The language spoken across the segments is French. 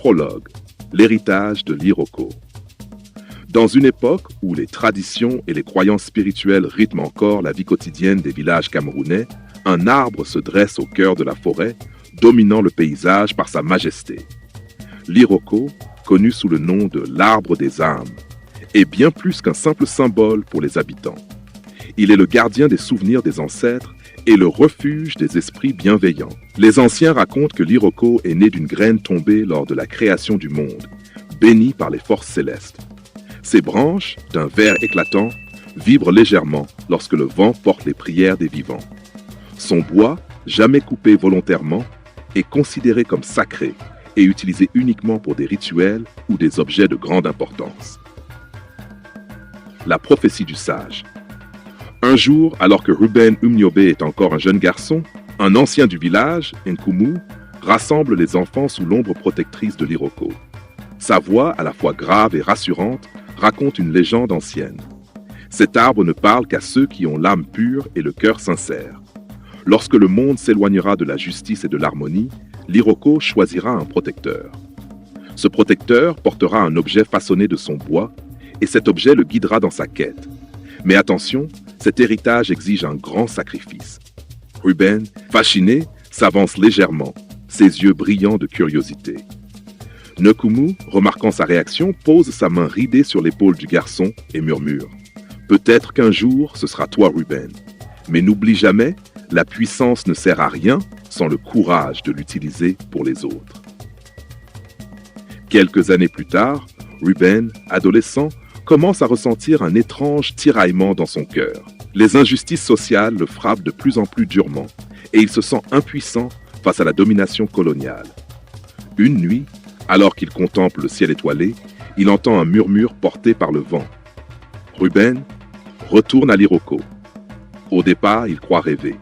Prologue, l'héritage de l'Iroko. Dans une époque où les traditions et les croyances spirituelles rythment encore la vie quotidienne des villages camerounais, un arbre se dresse au cœur de la forêt, dominant le paysage par sa majesté. L'Iroko, connu sous le nom de l'arbre des âmes, est bien plus qu'un simple symbole pour les habitants. Il est le gardien des souvenirs des ancêtres et le refuge des esprits bienveillants. Les anciens racontent que l'Iroko est né d'une graine tombée lors de la création du monde, bénie par les forces célestes. Ses branches, d'un vert éclatant, vibrent légèrement lorsque le vent porte les prières des vivants. Son bois, jamais coupé volontairement, est considéré comme sacré et utilisé uniquement pour des rituels ou des objets de grande importance. La prophétie du sage. Un jour, alors que Ruben Umniobe est encore un jeune garçon, un ancien du village, Nkumu, rassemble les enfants sous l'ombre protectrice de l'Iroko. Sa voix, à la fois grave et rassurante, raconte une légende ancienne. Cet arbre ne parle qu'à ceux qui ont l'âme pure et le cœur sincère. Lorsque le monde s'éloignera de la justice et de l'harmonie, l'Iroko choisira un protecteur. Ce protecteur portera un objet façonné de son bois, et cet objet le guidera dans sa quête. Mais attention, cet héritage exige un grand sacrifice. Ruben, fasciné, s'avance légèrement, ses yeux brillants de curiosité. Nkumu, remarquant sa réaction, pose sa main ridée sur l'épaule du garçon et murmure « Peut-être qu'un jour, ce sera toi, Ruben. Mais n'oublie jamais, la puissance ne sert à rien sans le courage de l'utiliser pour les autres. » Quelques années plus tard, Ruben, adolescent, commence à ressentir un étrange tiraillement dans son cœur. Les injustices sociales le frappent de plus en plus durement et il se sent impuissant face à la domination coloniale. Une nuit, alors qu'il contemple le ciel étoilé, il entend un murmure porté par le vent. Ruben retourne à l'Iroko. Au départ, il croit rêver,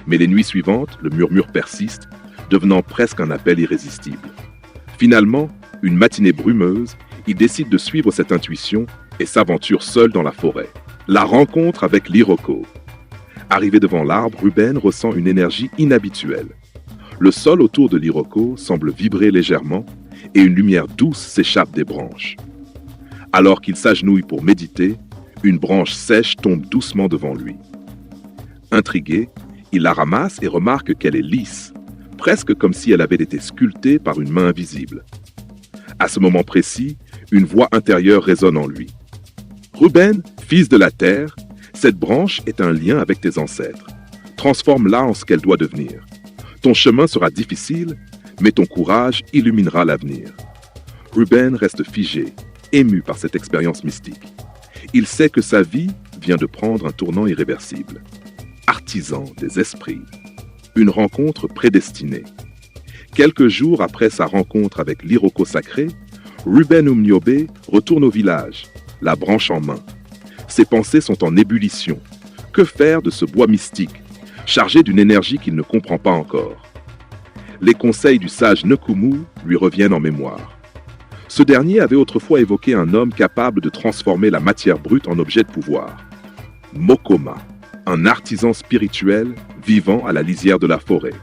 mais les nuits suivantes, le murmure persiste, devenant presque un appel irrésistible. Finalement, une matinée brumeuse, il décide de suivre cette intuition et s'aventure seul dans la forêt. La rencontre avec l'Iroko. Arrivé devant l'arbre, Ruben ressent une énergie inhabituelle. Le sol autour de l'Iroko semble vibrer légèrement et une lumière douce s'échappe des branches. Alors qu'il s'agenouille pour méditer, une branche sèche tombe doucement devant lui. Intrigué, il la ramasse et remarque qu'elle est lisse, presque comme si elle avait été sculptée par une main invisible. À ce moment précis, une voix intérieure résonne en lui. Ruben, fils de la terre, cette branche est un lien avec tes ancêtres. Transforme-la en ce qu'elle doit devenir. Ton chemin sera difficile, mais ton courage illuminera l'avenir. Ruben reste figé, ému par cette expérience mystique. Il sait que sa vie vient de prendre un tournant irréversible. Artisan des esprits. Une rencontre prédestinée. Quelques jours après sa rencontre avec l'Iroko sacré, Ruben Umniobe retourne au village, la branche en main. Ses pensées sont en ébullition. Que faire de ce bois mystique, chargé d'une énergie qu'il ne comprend pas encore? Les conseils du sage Nkumu lui reviennent en mémoire. Ce dernier avait autrefois évoqué un homme capable de transformer la matière brute en objet de pouvoir. Mokoma, un artisan spirituel vivant à la lisière de la forêt.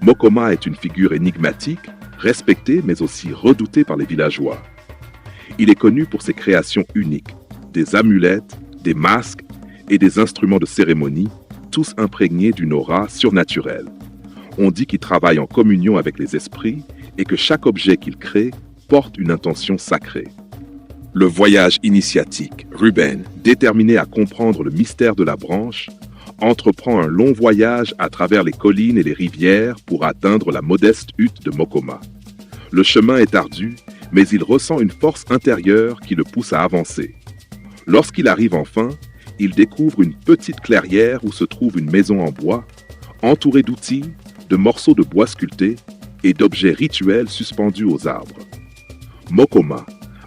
Mokoma est une figure énigmatique, respectée mais aussi redoutée par les villageois. Il est connu pour ses créations uniques, des amulettes, des masques et des instruments de cérémonie, tous imprégnés d'une aura surnaturelle. On dit qu'il travaille en communion avec les esprits et que chaque objet qu'il crée porte une intention sacrée. Le voyage initiatique, Ruben, déterminé à comprendre le mystère de la branche, entreprend un long voyage à travers les collines et les rivières pour atteindre la modeste hutte de Mokoma. Le chemin est ardu, mais il ressent une force intérieure qui le pousse à avancer. Lorsqu'il arrive enfin, il découvre une petite clairière où se trouve une maison en bois, entourée d'outils, de morceaux de bois sculptés et d'objets rituels suspendus aux arbres. Mokoma,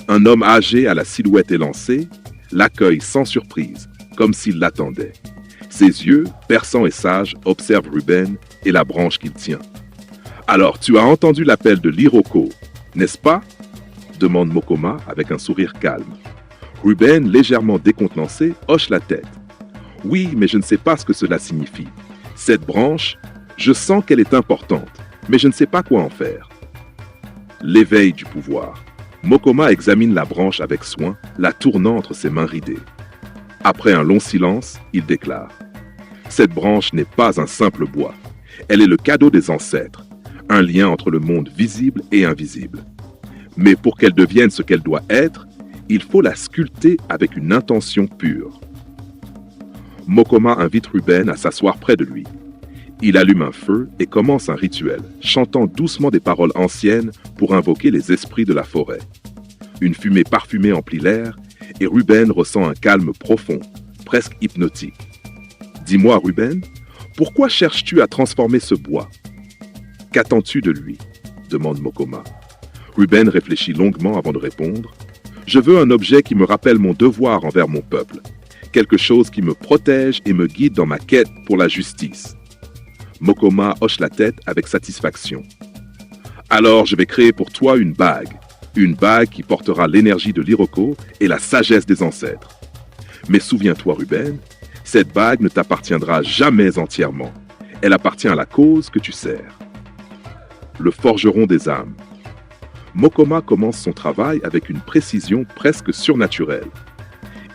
un homme âgé à la silhouette élancée, l'accueille sans surprise, comme s'il l'attendait. Ses yeux, perçants et sages, observent Ruben et la branche qu'il tient. « Alors, tu as entendu l'appel de l'Iroko, n'est-ce pas ?» demande Mokoma avec un sourire calme. Ruben, légèrement décontenancé, hoche la tête. « Oui, mais je ne sais pas ce que cela signifie. Cette branche, je sens qu'elle est importante, mais je ne sais pas quoi en faire. » l'éveil du pouvoir. Mokoma examine la branche avec soin, la tournant entre ses mains ridées. Après un long silence, il déclare « Cette branche n'est pas un simple bois. Elle est le cadeau des ancêtres, un lien entre le monde visible et invisible. Mais pour qu'elle devienne ce qu'elle doit être, il faut la sculpter avec une intention pure. » Mokoma invite Ruben à s'asseoir près de lui. Il allume un feu et commence un rituel, chantant doucement des paroles anciennes pour invoquer les esprits de la forêt. Une fumée parfumée emplit l'air et Ruben ressent un calme profond, presque hypnotique. « Dis-moi, Ruben, pourquoi cherches-tu à transformer ce bois? Qu'attends-tu de lui ?» demande Mokoma. Ruben réfléchit longuement avant de répondre. « Je veux un objet qui me rappelle mon devoir envers mon peuple, quelque chose qui me protège et me guide dans ma quête pour la justice. » Mokoma hoche la tête avec satisfaction. « Alors je vais créer pour toi une bague qui portera l'énergie de l'Iroko et la sagesse des ancêtres. Mais souviens-toi, Ruben, cette bague ne t'appartiendra jamais entièrement. Elle appartient à la cause que tu sers. » Le forgeron des âmes. Mokoma commence son travail avec une précision presque surnaturelle.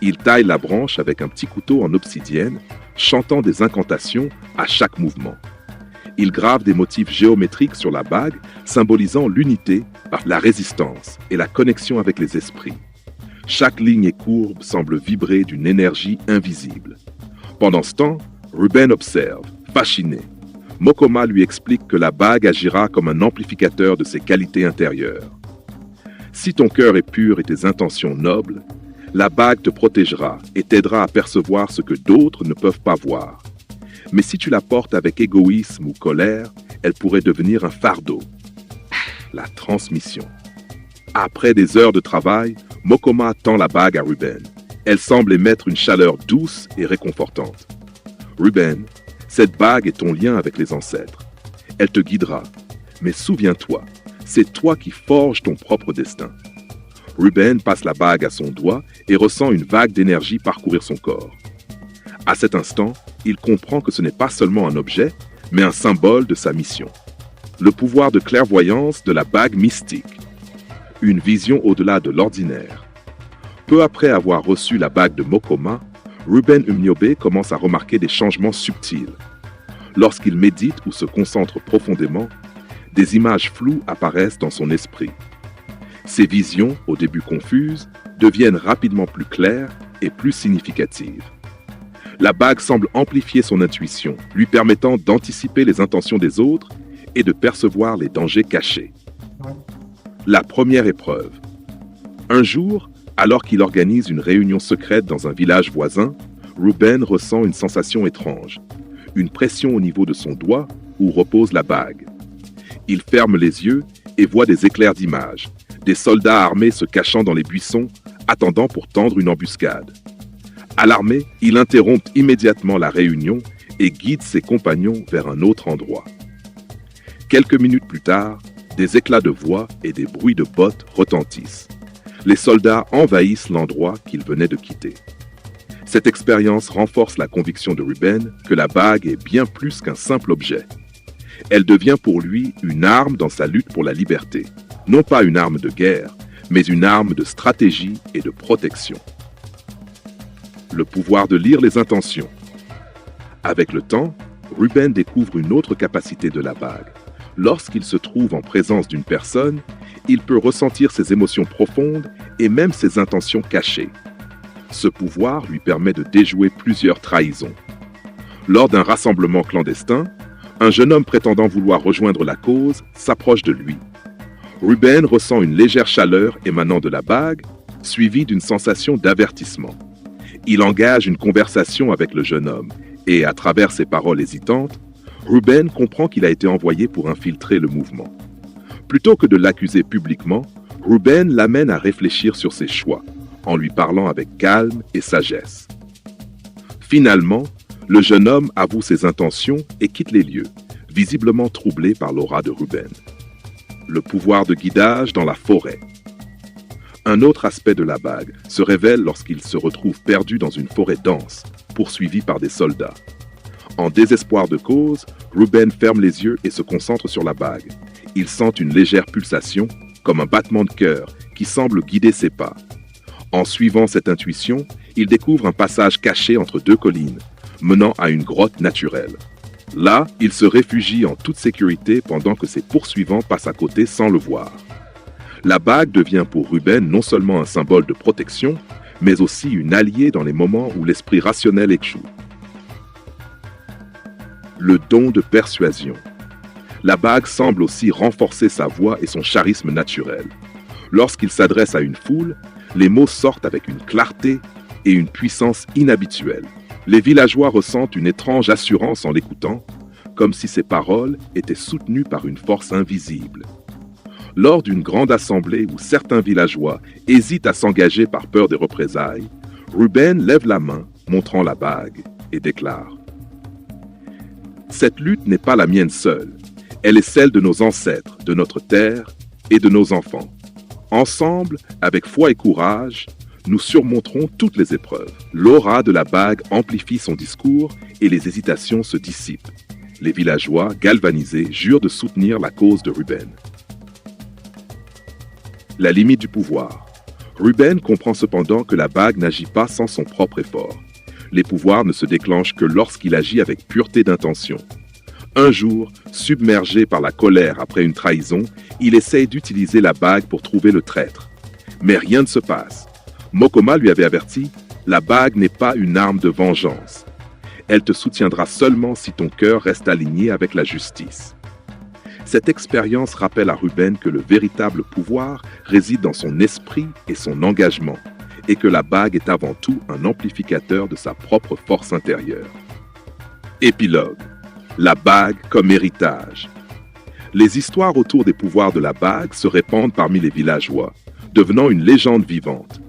Il taille la branche avec un petit couteau en obsidienne, chantant des incantations à chaque mouvement. Il grave des motifs géométriques sur la bague, symbolisant l'unité, la résistance et la connexion avec les esprits. Chaque ligne et courbe semble vibrer d'une énergie invisible. Pendant ce temps, Ruben observe, fasciné. Mokoma lui explique que la bague agira comme un amplificateur de ses qualités intérieures. Si ton cœur est pur et tes intentions nobles, la bague te protégera et t'aidera à percevoir ce que d'autres ne peuvent pas voir. Mais si tu la portes avec égoïsme ou colère, elle pourrait devenir un fardeau. La transmission. Après des heures de travail, Mokoma tend la bague à Ruben. Elle semble émettre une chaleur douce et réconfortante. Ruben, cette bague est ton lien avec les ancêtres. Elle te guidera. Mais souviens-toi, c'est toi qui forges ton propre destin. Ruben passe la bague à son doigt et ressent une vague d'énergie parcourir son corps. À cet instant, il comprend que ce n'est pas seulement un objet, mais un symbole de sa mission. Le pouvoir de clairvoyance de la bague mystique. Une vision au-delà de l'ordinaire. Peu après avoir reçu la bague de Mokoma, Ruben Umniobe commence à remarquer des changements subtils. Lorsqu'il médite ou se concentre profondément, des images floues apparaissent dans son esprit. Ces visions, au début confuses, deviennent rapidement plus claires et plus significatives. La bague semble amplifier son intuition, lui permettant d'anticiper les intentions des autres et de percevoir les dangers cachés. La première épreuve. Un jour, alors qu'il organise une réunion secrète dans un village voisin, Ruben ressent une sensation étrange, une pression au niveau de son doigt où repose la bague. Il ferme les yeux et voit des éclairs d'images, des soldats armés se cachant dans les buissons, attendant pour tendre une embuscade. Alarmé, il interrompt immédiatement la réunion et guide ses compagnons vers un autre endroit. Quelques minutes plus tard, des éclats de voix et des bruits de bottes retentissent. Les soldats envahissent l'endroit qu'ils venaient de quitter. Cette expérience renforce la conviction de Ruben que la bague est bien plus qu'un simple objet. Elle devient pour lui une arme dans sa lutte pour la liberté. Non pas une arme de guerre, mais une arme de stratégie et de protection. Le pouvoir de lire les intentions. Avec le temps, Ruben découvre une autre capacité de la bague. Lorsqu'il se trouve en présence d'une personne, il peut ressentir ses émotions profondes et même ses intentions cachées. Ce pouvoir lui permet de déjouer plusieurs trahisons. Lors d'un rassemblement clandestin, un jeune homme prétendant vouloir rejoindre la cause s'approche de lui. Ruben ressent une légère chaleur émanant de la bague, suivie d'une sensation d'avertissement. Il engage une conversation avec le jeune homme et, à travers ses paroles hésitantes, Ruben comprend qu'il a été envoyé pour infiltrer le mouvement. Plutôt que de l'accuser publiquement, Ruben l'amène à réfléchir sur ses choix, en lui parlant avec calme et sagesse. Finalement, le jeune homme avoue ses intentions et quitte les lieux, visiblement troublé par l'aura de Ruben. Le pouvoir de guidage dans la forêt. Un autre aspect de la bague se révèle lorsqu'il se retrouve perdu dans une forêt dense, poursuivi par des soldats. En désespoir de cause, Ruben ferme les yeux et se concentre sur la bague. Il sent une légère pulsation, comme un battement de cœur qui semble guider ses pas. En suivant cette intuition, il découvre un passage caché entre deux collines, menant à une grotte naturelle. Là, il se réfugie en toute sécurité pendant que ses poursuivants passent à côté sans le voir. La bague devient pour Ruben non seulement un symbole de protection, mais aussi une alliée dans les moments où l'esprit rationnel échoue. Le don de persuasion. La bague semble aussi renforcer sa voix et son charisme naturel. Lorsqu'il s'adresse à une foule, les mots sortent avec une clarté et une puissance inhabituelle. Les villageois ressentent une étrange assurance en l'écoutant, comme si ses paroles étaient soutenues par une force invisible. Lors d'une grande assemblée où certains villageois hésitent à s'engager par peur des représailles, Ruben lève la main, montrant la bague, et déclare « Cette lutte n'est pas la mienne seule, elle est celle de nos ancêtres, de notre terre et de nos enfants. Ensemble, avec foi et courage, nous surmonterons toutes les épreuves. » L'aura de la bague amplifie son discours et les hésitations se dissipent. Les villageois, galvanisés, jurent de soutenir la cause de Ruben. La limite du pouvoir. Ruben comprend cependant que la bague n'agit pas sans son propre effort. Les pouvoirs ne se déclenchent que lorsqu'il agit avec pureté d'intention. Un jour, submergé par la colère après une trahison, il essaye d'utiliser la bague pour trouver le traître. Mais rien ne se passe. Mokoma lui avait averti, la bague n'est pas une arme de vengeance. Elle te soutiendra seulement si ton cœur reste aligné avec la justice. Cette expérience rappelle à Ruben que le véritable pouvoir réside dans son esprit et son engagement, et que la bague est avant tout un amplificateur de sa propre force intérieure. Épilogue. La bague comme héritage. Les histoires autour des pouvoirs de la bague se répandent parmi les villageois, devenant une légende vivante.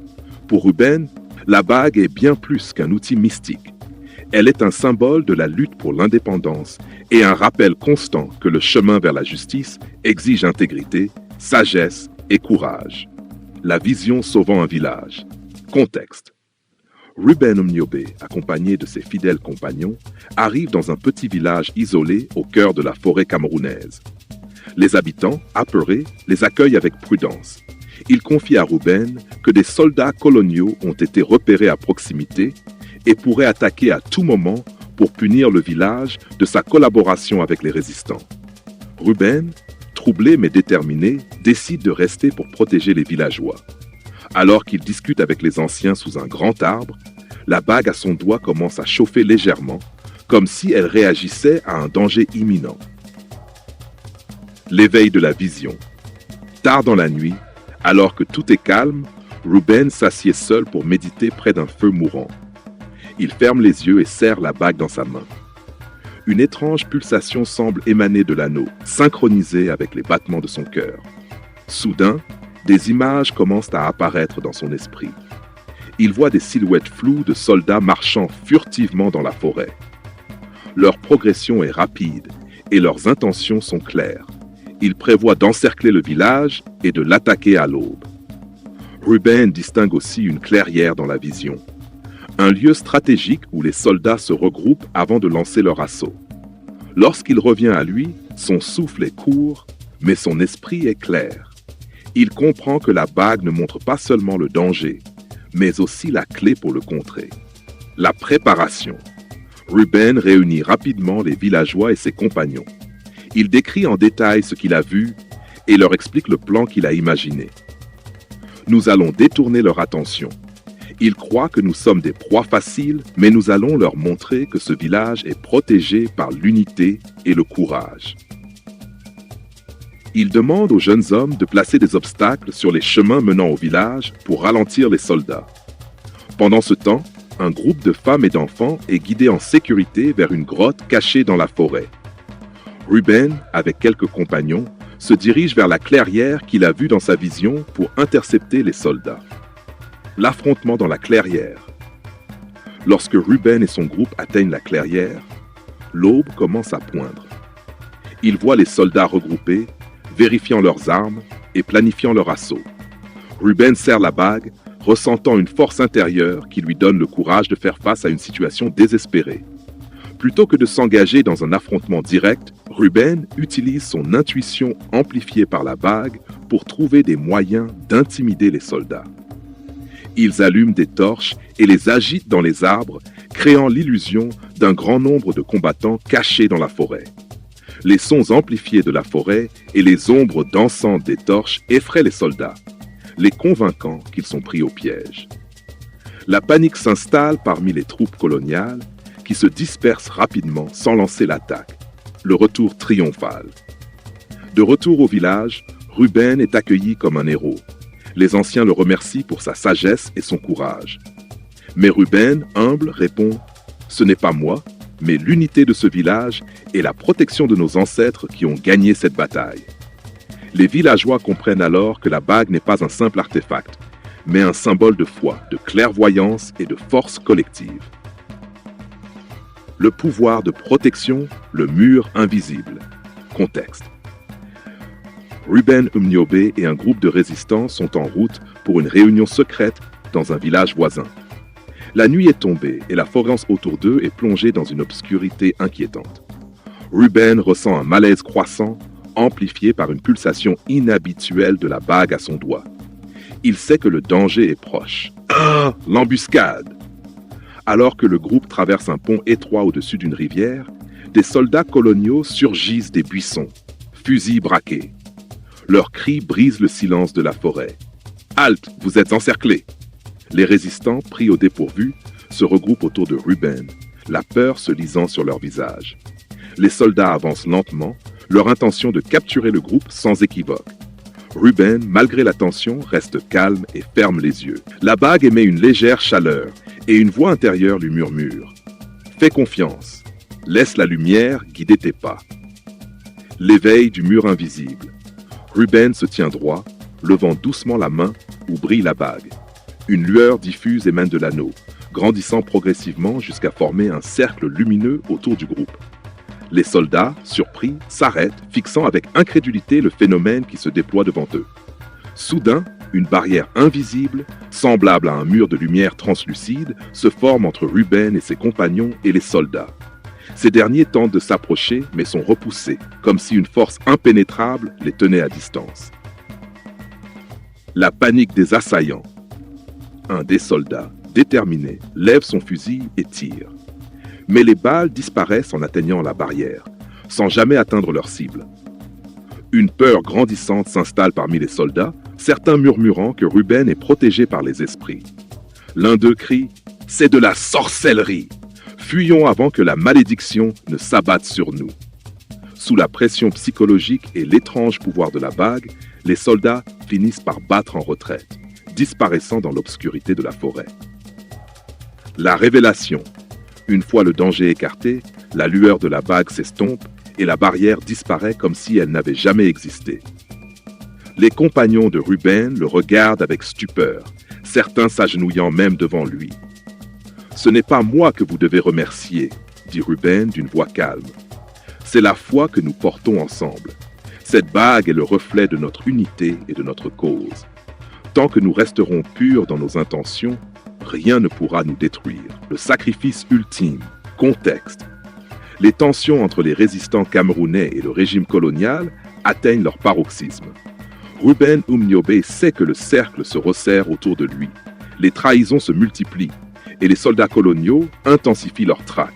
Pour Ruben, la bague est bien plus qu'un outil mystique. Elle est un symbole de la lutte pour l'indépendance et un rappel constant que le chemin vers la justice exige intégrité, sagesse et courage. La vision sauvant un village. Contexte. Ruben Omniobe, accompagné de ses fidèles compagnons, arrive dans un petit village isolé au cœur de la forêt camerounaise. Les habitants, apeurés, les accueillent avec prudence. Il confie à Ruben que des soldats coloniaux ont été repérés à proximité et pourraient attaquer à tout moment pour punir le village de sa collaboration avec les résistants. Ruben, troublé mais déterminé, décide de rester pour protéger les villageois. Alors qu'il discute avec les anciens sous un grand arbre, la bague à son doigt commence à chauffer légèrement, comme si elle réagissait à un danger imminent. L'éveil de la vision. Tard dans la nuit, alors que tout est calme, Ruben s'assied seul pour méditer près d'un feu mourant. Il ferme les yeux et serre la bague dans sa main. Une étrange pulsation semble émaner de l'anneau, synchronisée avec les battements de son cœur. Soudain, des images commencent à apparaître dans son esprit. Il voit des silhouettes floues de soldats marchant furtivement dans la forêt. Leur progression est rapide et leurs intentions sont claires. Ils prévoient d'encercler le village et de l'attaquer à l'aube. Ruben distingue aussi une clairière dans la vision, un lieu stratégique où les soldats se regroupent avant de lancer leur assaut. Lorsqu'il revient à lui, son souffle est court, mais son esprit est clair. Il comprend que la bague ne montre pas seulement le danger, mais aussi la clé pour le contrer. La préparation. Ruben réunit rapidement les villageois et ses compagnons. Il décrit en détail ce qu'il a vu et leur explique le plan qu'il a imaginé. Nous allons détourner leur attention. Ils croient que nous sommes des proies faciles, mais nous allons leur montrer que ce village est protégé par l'unité et le courage. Il demande aux jeunes hommes de placer des obstacles sur les chemins menant au village pour ralentir les soldats. Pendant ce temps, un groupe de femmes et d'enfants est guidé en sécurité vers une grotte cachée dans la forêt. Ruben, avec quelques compagnons, se dirige vers la clairière qu'il a vue dans sa vision pour intercepter les soldats. L'affrontement dans la clairière. Lorsque Ruben et son groupe atteignent la clairière, l'aube commence à poindre. Ils voient les soldats regroupés, vérifiant leurs armes et planifiant leur assaut. Ruben serre la bague, ressentant une force intérieure qui lui donne le courage de faire face à une situation désespérée. Plutôt que de s'engager dans un affrontement direct, Ruben utilise son intuition amplifiée par la bague pour trouver des moyens d'intimider les soldats. Ils allument des torches et les agitent dans les arbres, créant l'illusion d'un grand nombre de combattants cachés dans la forêt. Les sons amplifiés de la forêt et les ombres dansantes des torches effraient les soldats, les convainquant qu'ils sont pris au piège. La panique s'installe parmi les troupes coloniales qui se dispersent rapidement sans lancer l'attaque. Le retour triomphal. De retour au village, Ruben est accueilli comme un héros. Les anciens le remercient pour sa sagesse et son courage. Mais Ruben, humble, répond « Ce n'est pas moi, mais l'unité de ce village et la protection de nos ancêtres qui ont gagné cette bataille. » Les villageois comprennent alors que la bague n'est pas un simple artefact, mais un symbole de foi, de clairvoyance et de force collective. Le pouvoir de protection, le mur invisible. Contexte. Ruben Umniobe et un groupe de résistants sont en route pour une réunion secrète dans un village voisin. La nuit est tombée et la forêt autour d'eux est plongée dans une obscurité inquiétante. Ruben ressent un malaise croissant, amplifié par une pulsation inhabituelle de la bague à son doigt. Il sait que le danger est proche. Ah, l'embuscade! Alors que le groupe traverse un pont étroit au-dessus d'une rivière, des soldats coloniaux surgissent des buissons, fusils braqués. Leurs cris brisent le silence de la forêt. « Halte, vous êtes encerclés !» Les résistants, pris au dépourvu, se regroupent autour de Ruben, la peur se lisant sur leur visage. Les soldats avancent lentement, leur intention de capturer le groupe sans équivoque. Ruben, malgré la tension, reste calme et ferme les yeux. La bague émet une légère chaleur et une voix intérieure lui murmure « Fais confiance, laisse la lumière guider tes pas. » L'éveil du mur invisible. Ruben se tient droit, levant doucement la main où brille la bague. Une lueur diffuse émane de l'anneau, grandissant progressivement jusqu'à former un cercle lumineux autour du groupe. Les soldats, surpris, s'arrêtent, fixant avec incrédulité le phénomène qui se déploie devant eux. Soudain, une barrière invisible, semblable à un mur de lumière translucide, se forme entre Ruben et ses compagnons et les soldats. Ces derniers tentent de s'approcher, mais sont repoussés, comme si une force impénétrable les tenait à distance. La panique des assaillants. Un des soldats, déterminé, lève son fusil et tire. Mais les balles disparaissent en atteignant la barrière, sans jamais atteindre leur cible. Une peur grandissante s'installe parmi les soldats, certains murmurant que Ruben est protégé par les esprits. L'un d'eux crie « C'est de la sorcellerie ! Fuyons avant que la malédiction ne s'abatte sur nous !» Sous la pression psychologique et l'étrange pouvoir de la bague, les soldats finissent par battre en retraite, disparaissant dans l'obscurité de la forêt. La révélation. Une fois le danger écarté, la lueur de la bague s'estompe et la barrière disparaît comme si elle n'avait jamais existé. Les compagnons de Ruben le regardent avec stupeur, certains s'agenouillant même devant lui. « Ce n'est pas moi que vous devez remercier, » dit Ruben d'une voix calme. « C'est la foi que nous portons ensemble. Cette bague est le reflet de notre unité et de notre cause. Tant que nous resterons purs dans nos intentions, rien ne pourra nous détruire. » Le sacrifice ultime. Contexte. Les tensions entre les résistants camerounais et le régime colonial atteignent leur paroxysme. Ruben Umniobe sait que le cercle se resserre autour de lui. Les trahisons se multiplient et les soldats coloniaux intensifient leur traque.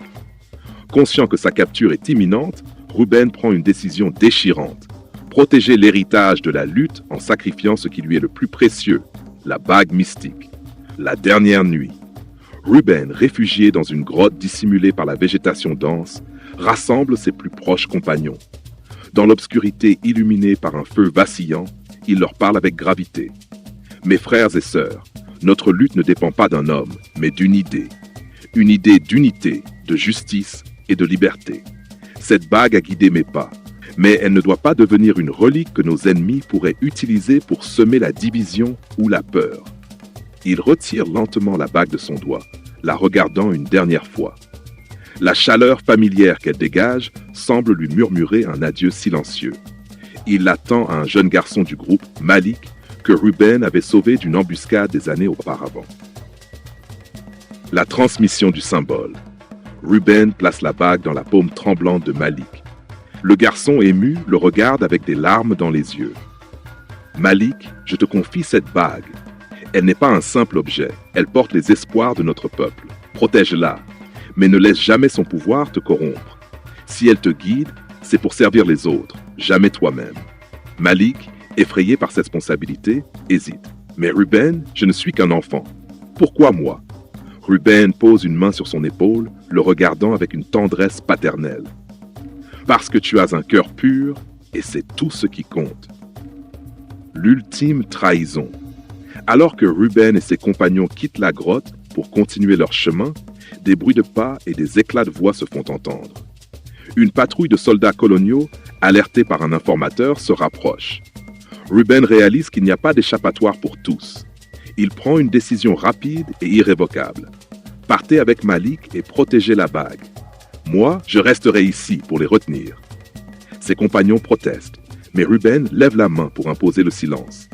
Conscient que sa capture est imminente, Ruben prend une décision déchirante. Protéger l'héritage de la lutte en sacrifiant ce qui lui est le plus précieux, la bague mystique. La dernière nuit. Ruben, réfugié dans une grotte dissimulée par la végétation dense, rassemble ses plus proches compagnons. Dans l'obscurité illuminée par un feu vacillant, il leur parle avec gravité. « Mes frères et sœurs, notre lutte ne dépend pas d'un homme, mais d'une idée. Une idée d'unité, de justice et de liberté. Cette bague a guidé mes pas, mais elle ne doit pas devenir une relique que nos ennemis pourraient utiliser pour semer la division ou la peur. » Il retire lentement la bague de son doigt, la regardant une dernière fois. La chaleur familière qu'elle dégage semble lui murmurer un adieu silencieux. Il l'attend à un jeune garçon du groupe, Malik, que Ruben avait sauvé d'une embuscade des années auparavant. La transmission du symbole. Ruben place la bague dans la paume tremblante de Malik. Le garçon ému le regarde avec des larmes dans les yeux. Malik, je te confie cette bague. Elle n'est pas un simple objet, elle porte les espoirs de notre peuple. Protège-la, mais ne laisse jamais son pouvoir te corrompre. Si elle te guide, c'est pour servir les autres, jamais toi-même. Malik, effrayé par cette responsabilité, hésite. Mais Ruben, je ne suis qu'un enfant. Pourquoi moi? Ruben pose une main sur son épaule, le regardant avec une tendresse paternelle. Parce que tu as un cœur pur, et c'est tout ce qui compte. L'ultime trahison. Alors que Ruben et ses compagnons quittent la grotte pour continuer leur chemin, des bruits de pas et des éclats de voix se font entendre. Une patrouille de soldats coloniaux, alertés par un informateur, se rapproche. Ruben réalise qu'il n'y a pas d'échappatoire pour tous. Il prend une décision rapide et irrévocable. Partez avec Malik et protégez la bague. Moi, je resterai ici pour les retenir. Ses compagnons protestent, mais Ruben lève la main pour imposer le silence.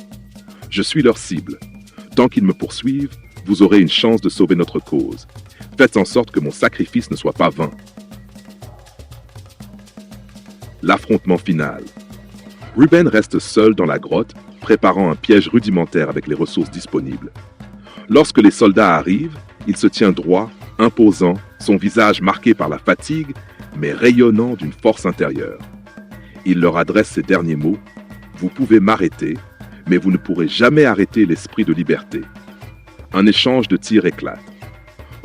Je suis leur cible. Tant qu'ils me poursuivent, vous aurez une chance de sauver notre cause. Faites en sorte que mon sacrifice ne soit pas vain. L'affrontement final. Ruben reste seul dans la grotte, préparant un piège rudimentaire avec les ressources disponibles. Lorsque les soldats arrivent, il se tient droit, imposant, son visage marqué par la fatigue, mais rayonnant d'une force intérieure. Il leur adresse ces derniers mots: « Vous pouvez m'arrêter, mais vous ne pourrez jamais arrêter l'esprit de liberté. » Un échange de tirs éclate.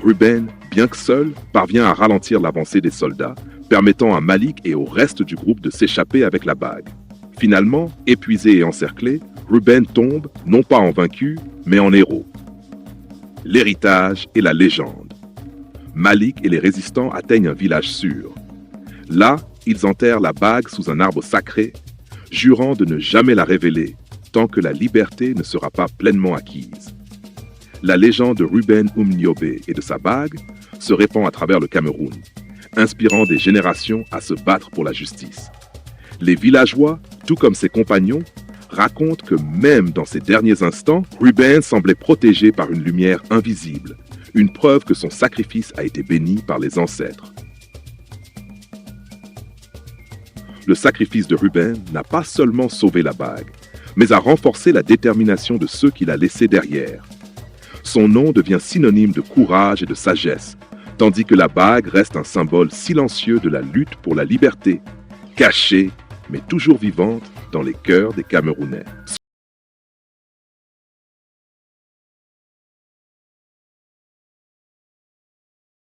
Ruben, bien que seul, parvient à ralentir l'avancée des soldats, permettant à Malik et au reste du groupe de s'échapper avec la bague. Finalement, épuisé et encerclé, Ruben tombe, non pas en vaincu, mais en héros. L'héritage et la légende. Malik et les résistants atteignent un village sûr. Là, ils enterrent la bague sous un arbre sacré, jurant de ne jamais la révéler tant que la liberté ne sera pas pleinement acquise. La légende de Ruben Umniobe et de sa bague se répand à travers le Cameroun, inspirant des générations à se battre pour la justice. Les villageois, tout comme ses compagnons, racontent que même dans ses derniers instants, Ruben semblait protégé par une lumière invisible, une preuve que son sacrifice a été béni par les ancêtres. Le sacrifice de Ruben n'a pas seulement sauvé la bague, mais a renforcé la détermination de ceux qu'il a laissés derrière. Son nom devient synonyme de courage et de sagesse, tandis que la bague reste un symbole silencieux de la lutte pour la liberté, cachée mais toujours vivante dans les cœurs des Camerounais.